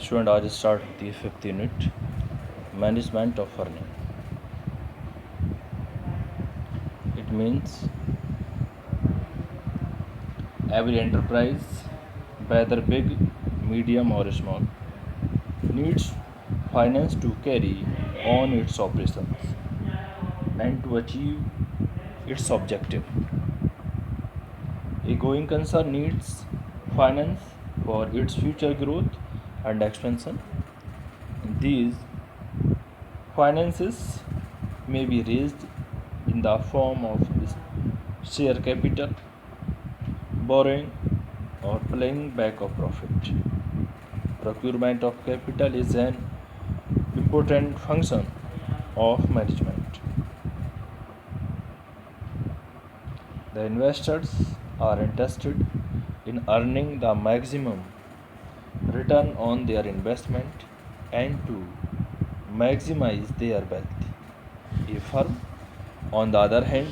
Student, आज start the fifth unit, management of earning. It means every enterprise, whether big, medium or small, needs finance to carry on its operations and to achieve its objective. A going concern needs finance for its future growth and expansion. These finances may be raised in the form of share capital, borrowing, or paying back of profit. Procurement of capital is an important function of management. The investors are interested in earning the maximum return on their investment and to maximize their wealth. A firm, on the other hand,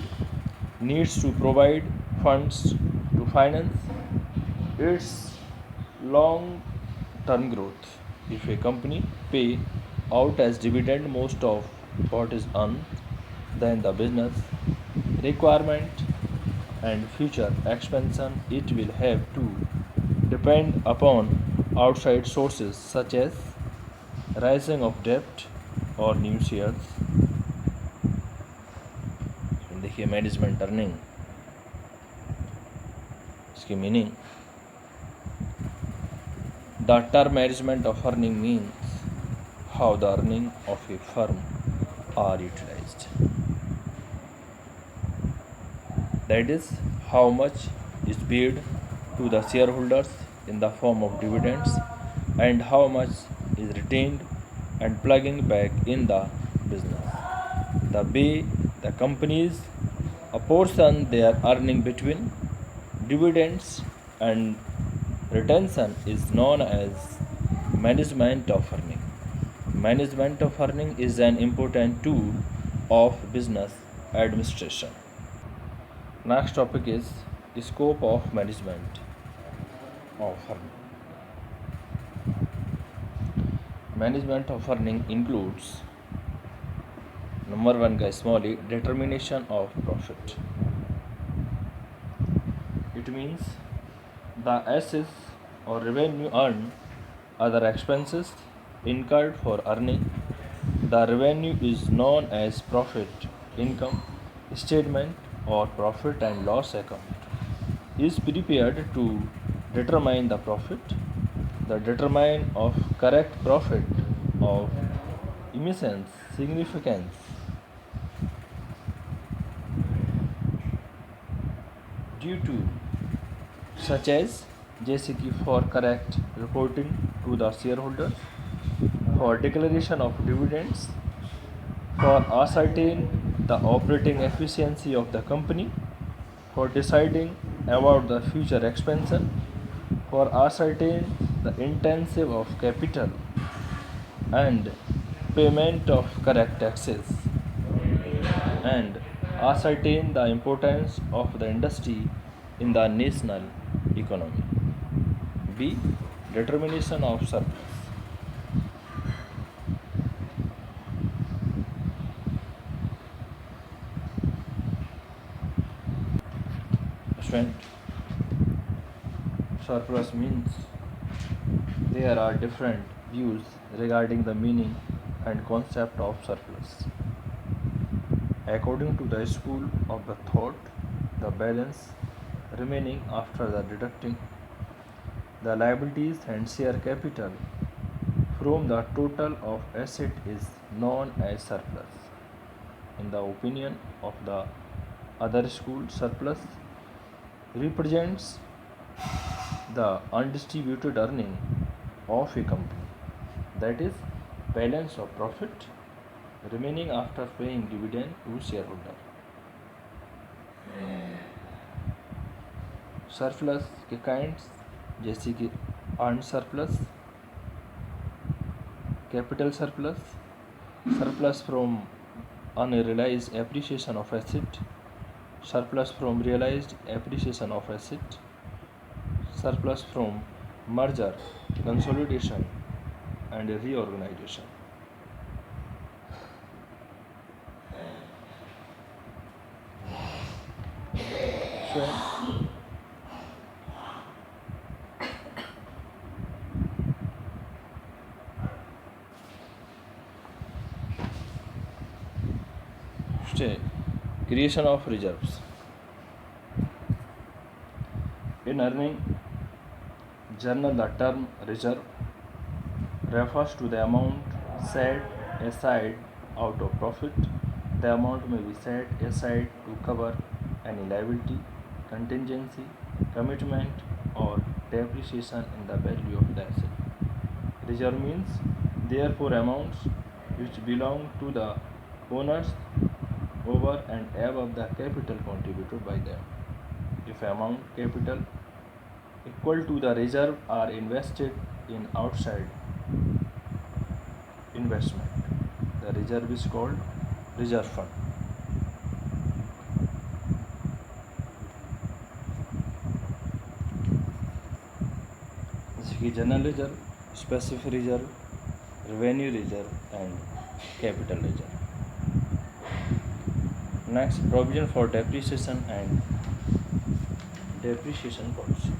needs to provide funds to finance its long term growth. If a company pay out as dividend most of what is earned, then the business requirement and future expansion it will have to depend upon outside sources such as rising of debt और new shares. देखिए management earning, इसकी meaning. The term management of earning means how the earning of a firm are utilised. That is how much is paid to the shareholders in the form of dividends and how much is retained and plugging back in the business. The way the companies apportion their earning between dividends and retention is known as management of earning. Management of earning is an important tool of business administration. Next topic is scope of management of earning. Management of earning includes number 1 का small e, determination of profit. It means the assets or revenue earned, other expenses incurred for earning. The revenue is known as profit income statement or profit and loss account. Is prepared to determine the profit, the determine of correct profit of immense significance due to such as जैसे कि for correct reporting to the shareholders, for declaration of dividends, for ascertain the operating efficiency of the company, for deciding about the future expansion, for ascertain the intensive of capital and payment of correct taxes, and ascertain the importance of the industry in the national economy. B. Determination of surplus. Student, surplus means there are different views regarding the meaning and concept of surplus. According to the school of the thought, the balance remaining after the deducting the liabilities and share capital from the total of asset is known as surplus. In the opinion of the other school, surplus represents the undistributed earning of a company, that is balance of profit remaining after paying dividend to shareholder. Surplus के kinds जैसे कि earn surplus, capital surplus, surplus from unrealized appreciation of asset, surplus from realized appreciation of asset, surplus from merger consolidation, and reorganization. So, stay. Creation of reserves. In earning journal, the term reserve refers to the amount set aside out of profit. The amount may be set aside to cover any liability, contingency, commitment, or depreciation in the value of the asset. Reserve means therefore amounts which belong to the owners over and above the capital contributed by them. If amount capital equal to the reserve are invested in outside investment, the reserve is called reserve fund. जैसे कि general reserve, specific reserve, revenue reserve and capital reserve. Next, provision for depreciation and depreciation policy.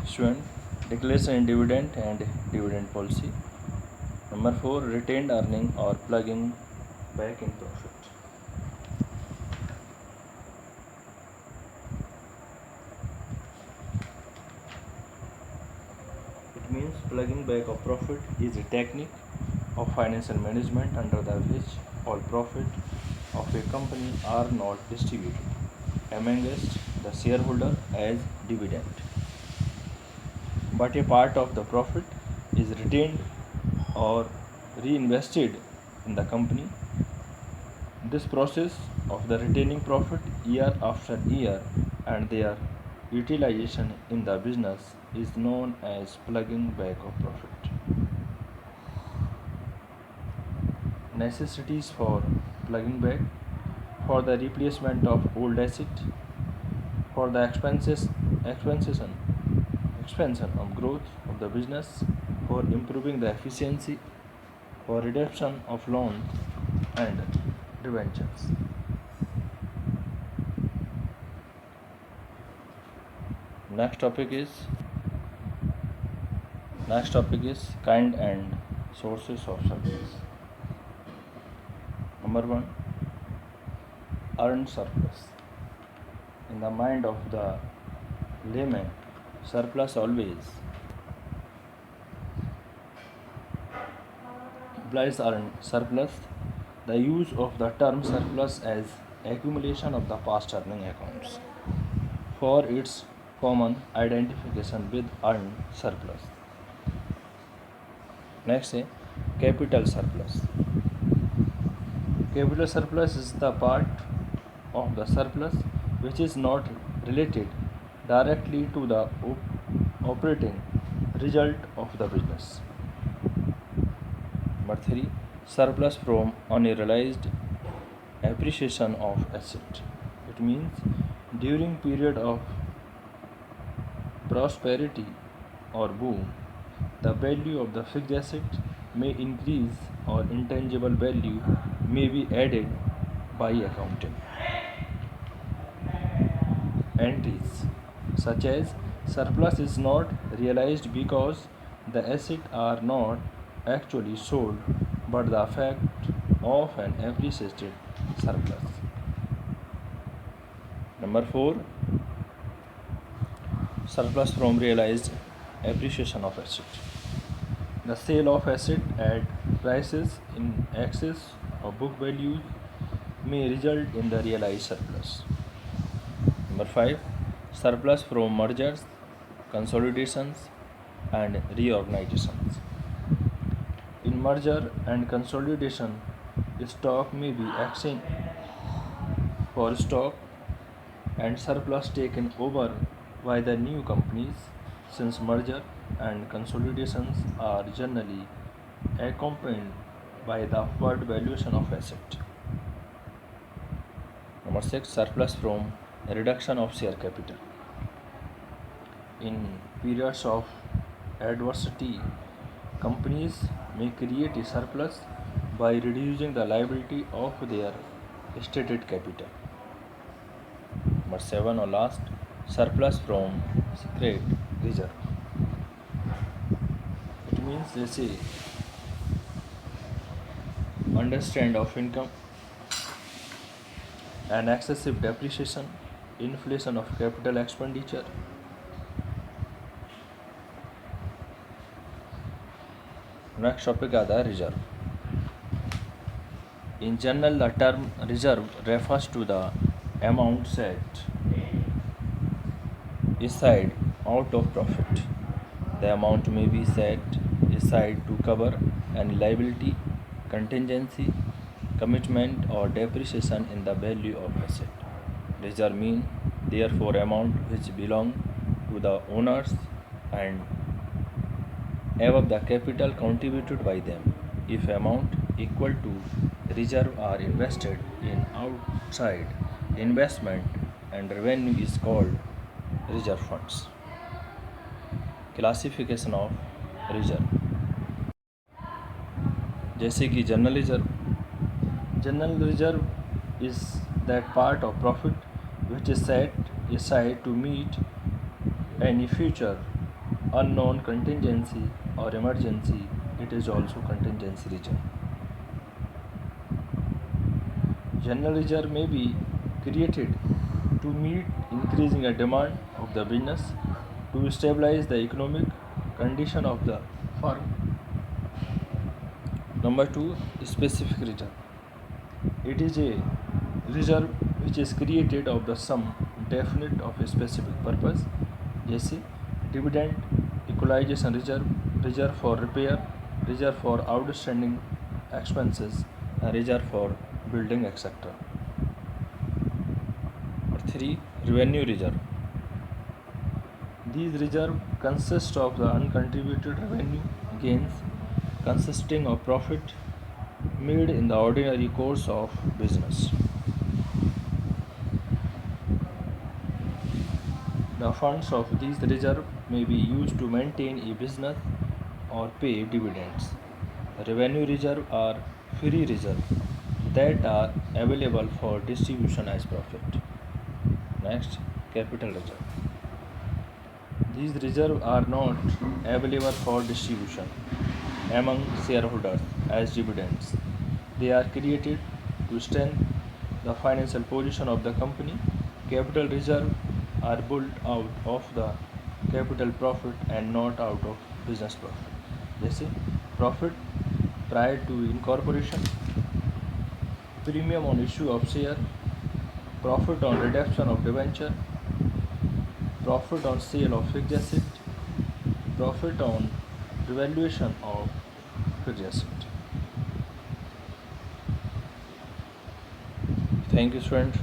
Student, declaration in dividend and dividend policy. Number 4, retained earning or plugging back in profit. It means plugging back of profit is a technique of financial management under the which all profit of a company are not distributed amongst the shareholder as dividend, but a part of the profit is retained or reinvested in the company. This process of the retaining profit year after year and their utilization in the business is known as plugging back of profit. Necessities for plugging back: for the replacement of old asset, for the expansion of growth of the business, for improving the efficiency, for redemption of loans and debentures. Next topic is kind and sources of surplus. Number 1, earned surplus. In the mind of the layman, surplus always implies earned surplus. The use of the term surplus as accumulation of the past earning accounts for its common identification with earned surplus. Next is capital surplus. Capital surplus is the part of the surplus which is not related directly to the operating result of the business. Number 3, surplus from unrealized appreciation of asset. It means during period of prosperity or boom, the value of the fixed asset may increase or intangible value may be added by accounting entries, such as surplus is not realized because the assets are not actually sold but the fact of an appreciated surplus. Number 4, surplus from realized appreciation of asset. The sale of asset at prices in excess of book value may result in the realized surplus. Number 5, surplus from mergers, consolidations and reorganizations. In merger and consolidation, stock may be exchanged for stock and surplus taken over by the new companies, since merger and consolidations are generally accompanied by the upward valuation of asset. Number 6, surplus from reduction of share capital. In periods of adversity, companies may create a surplus by reducing the liability of their stated capital. Number 7 or last, surplus from secret reserve. It means they say understand of income and excessive depreciation, inflation of capital expenditure. Next topic are the reserve. In general, the term reserve refers to the amount set aside out of profit. The amount may be set aside to cover any liability, contingency, commitment, or depreciation in the value of asset. Reserve mean therefore amount which belong to the owners and above the capital contributed by them. If amount equal to reserve are invested in outside investment and revenue is called reserve funds. Classification of reserve, जैसे कि general reserve is that part of profit which is set aside to meet any future unknown contingency or emergency. It is also contingency reserve. General reserve may be created to meet increasing a demand of the business, to stabilize the economic condition of the firm. Number 2, specific reserve. It is a reserve which is created of the sum definite of a specific purpose, जैसे dividend, equalization reserve, reserve for repair, reserve for outstanding expenses, and reserve for building, etc. Or 3, revenue reserve. These reserves consist of the uncontributed revenue gains consisting of profit made in the ordinary course of business. The funds of these reserves may be used to maintain a business or pay dividends. Revenue reserves are free reserves that are available for distribution as profit. Next, capital reserve. These reserves are not available for distribution among shareholders as dividends. They are created to strengthen the financial position of the company. Capital reserves are built out of the capital profit and not out of business profit. जैसे profit prior to incorporation, premium on issue of share, profit on redemption of debenture, profit on sale of fixed asset, profit on revaluation of fixed asset. Thank you, students.